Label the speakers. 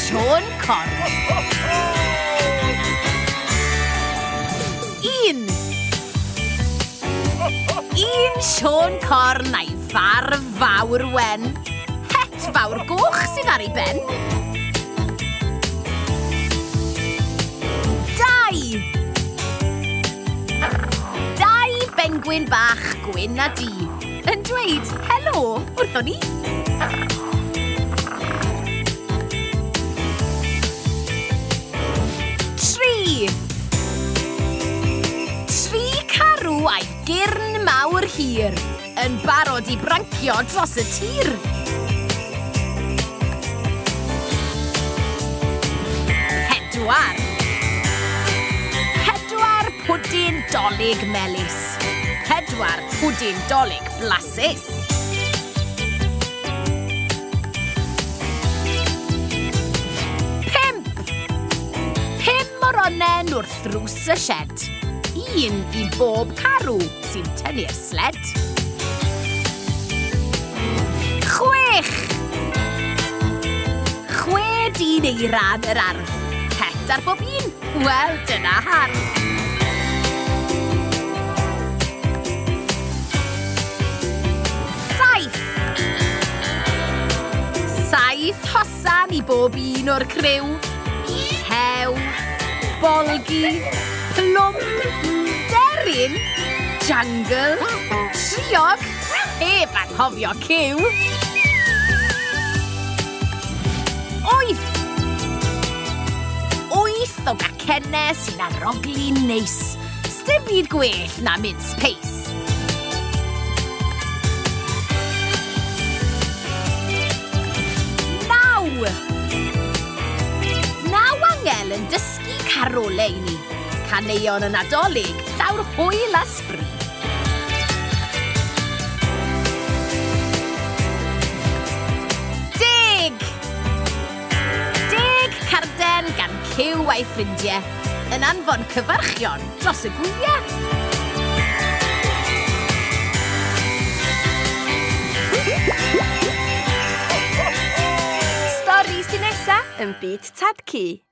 Speaker 1: Siôn Corn. 1 Siôn Corn a'i far fawr wen. Het fawr goch sydd ar ei ben. 2 Bengwyn bach gwyn a du yn dweud helo wrthon ni. 3 Carw a'i gyrn mawr hir yn barod i brancio dros y tir. 4 Pwdin dolig melys. 4 Pwdin dolig blasus. 5 Moronen wrth ddrws y sied. 1 i bob carw sy'n tynnu'r sled. 6 dyn eira'n yr ardd. Het ar bob un. Wel, dyna hardd. 7 hosan i bob un o'r criw. Hew, bolgi, plwm, deryn, jungle, triog, heb anghofio cyw. 8 o gacennau sy'n arogli neis. Sdim byd gwell na mince pace. 9 angel yn dysgu carolau i ni. Caneuon yn Nadolig, llawr hwyl a sbri. 10 carden gan Cyw a'i ffrindiau yn anfon cyfarchion dros y gwyliau. Stori sy'n nesa yn byd Tadci.